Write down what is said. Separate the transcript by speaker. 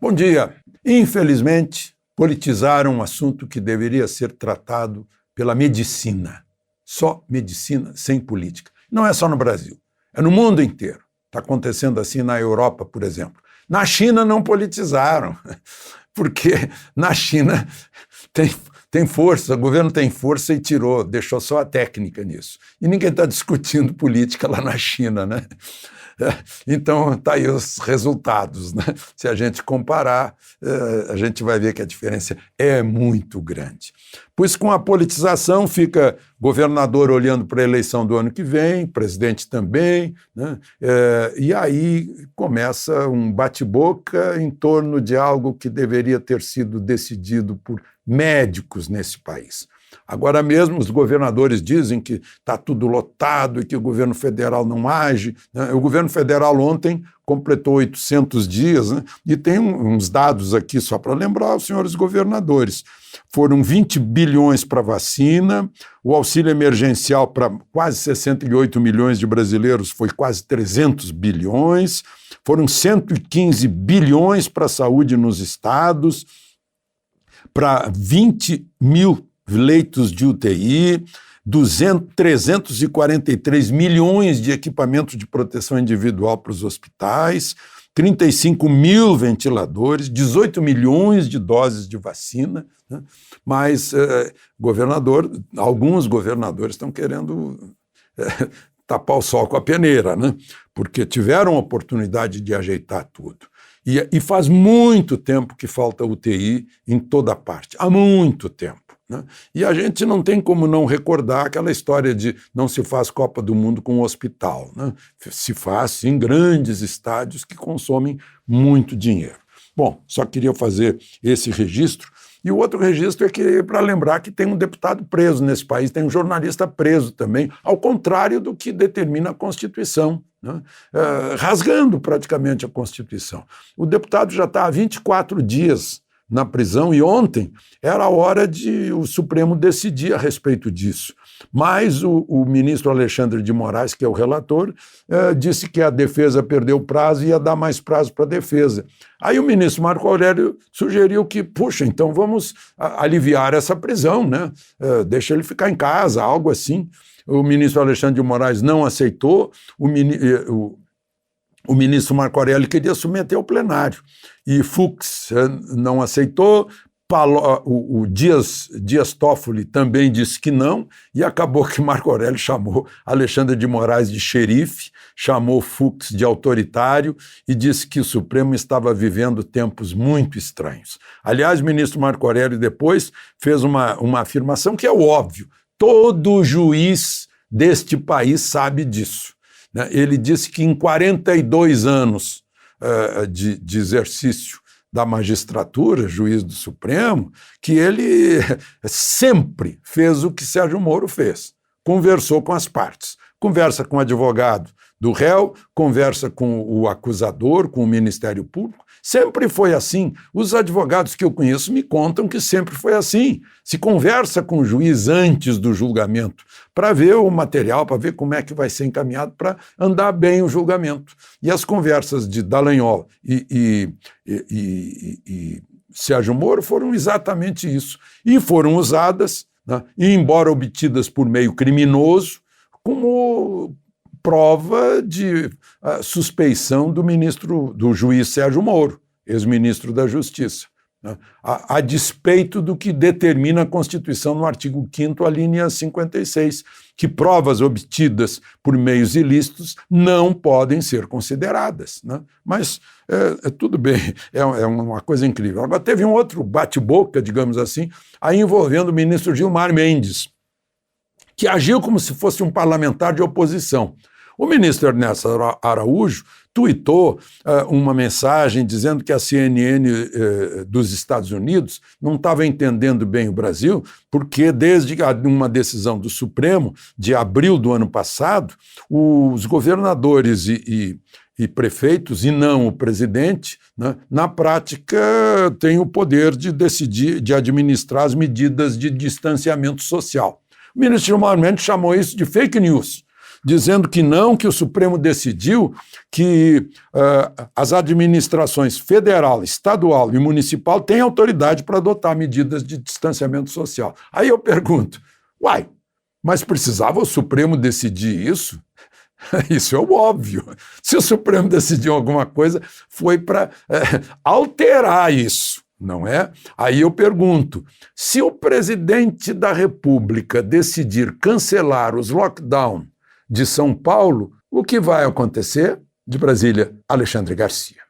Speaker 1: Bom dia. Infelizmente, politizaram um assunto que deveria ser tratado pela medicina. Só medicina, sem política. Não é só no Brasil, é no mundo inteiro. Está acontecendo assim na Europa, por exemplo. Na China não politizaram, porque na China tem força, o governo tem força e tirou, deixou só a técnica nisso. E ninguém está discutindo política lá na China, né? Então, está aí os resultados, né? Se a gente comparar, a gente vai ver que a diferença é muito grande. Pois com a politização fica governador olhando para a eleição do ano que vem, presidente também, né? E aí começa um bate-boca em torno de algo que deveria ter sido decidido por médicos nesse país. Agora mesmo os governadores dizem que está tudo lotado e que o governo federal não age, né? O governo federal ontem completou 800 dias, né? E tem uns dados aqui só para lembrar os senhores governadores. Foram 20 bilhões para vacina, o auxílio emergencial para quase 68 milhões de brasileiros foi quase 300 bilhões, foram 115 bilhões para a saúde nos estados, para 20 mil leitos de UTI, 343 milhões de equipamentos de proteção individual para os hospitais, 35 mil ventiladores, 18 milhões de doses de vacina, né? Mas alguns governadores estão querendo tapar o sol com a peneira, né? Porque tiveram a oportunidade de ajeitar tudo. E faz muito tempo que falta UTI em toda parte, há muito tempo. Né? E a gente não tem como não recordar aquela história de não se faz Copa do Mundo com um hospital, né? Se faz em grandes estádios que consomem muito dinheiro. Bom, só queria fazer esse registro. E o outro registro é que para lembrar que tem um deputado preso nesse país, tem um jornalista preso também, ao contrário do que determina a Constituição, né? Rasgando praticamente a Constituição. O deputado já está há 24 dias na prisão e ontem era a hora de o Supremo decidir a respeito disso. Mas o ministro Alexandre de Moraes, que é o relator, disse que a defesa perdeu o prazo e ia dar mais prazo para a defesa. Aí o ministro Marco Aurélio sugeriu que, puxa, então vamos aliviar essa prisão, né? Deixa ele ficar em casa, algo assim. O ministro Alexandre de Moraes não aceitou, o ministro Marco Aurélio queria submeter ao plenário e Fux não aceitou, o Dias Toffoli também disse que não, e acabou que Marco Aurélio chamou Alexandre de Moraes de xerife, chamou Fux de autoritário e disse que o Supremo estava vivendo tempos muito estranhos. Aliás, o ministro Marco Aurélio depois fez uma afirmação que é óbvio, todo juiz deste país sabe disso. Ele disse que em 42 anos de exercício da magistratura, juiz do Supremo, que ele sempre fez o que Sérgio Moro fez, conversou com as partes, conversa com o advogado do réu, conversa com o acusador, com o Ministério Público, sempre foi assim. Os advogados que eu conheço me contam que sempre foi assim. Se conversa com o juiz antes do julgamento para ver o material, para ver como é que vai ser encaminhado para andar bem o julgamento. E as conversas de Dallagnol e Sérgio Moro foram exatamente isso. E foram usadas, né, e embora obtidas por meio criminoso, como prova de suspeição do juiz Sérgio Moro, ex-ministro da Justiça, né? A despeito do que determina a Constituição no artigo 5º, a linha 56, que provas obtidas por meios ilícitos não podem ser consideradas, né? Mas tudo bem, é uma coisa incrível. Agora teve um outro bate-boca, digamos assim, aí envolvendo o ministro Gilmar Mendes, que agiu como se fosse um parlamentar de oposição. O ministro Ernesto Araújo tuitou uma mensagem dizendo que a CNN dos Estados Unidos não estava entendendo bem o Brasil, porque desde uma decisão do Supremo de abril do ano passado, os governadores e prefeitos, e não o presidente, né, na prática têm o poder de decidir, de administrar as medidas de distanciamento social. O ministro Gilmar Mendes chamou isso de fake news. dizendo que não, que o Supremo decidiu que as administrações federal, estadual e municipal têm autoridade para adotar medidas de distanciamento social. Aí eu pergunto, uai, mas precisava o Supremo decidir isso? Isso é o óbvio. Se o Supremo decidiu alguma coisa, foi para alterar isso, não é? Aí eu pergunto, se o presidente da República decidir cancelar os lockdowns de São Paulo, o que vai acontecer? De Brasília, Alexandre Garcia.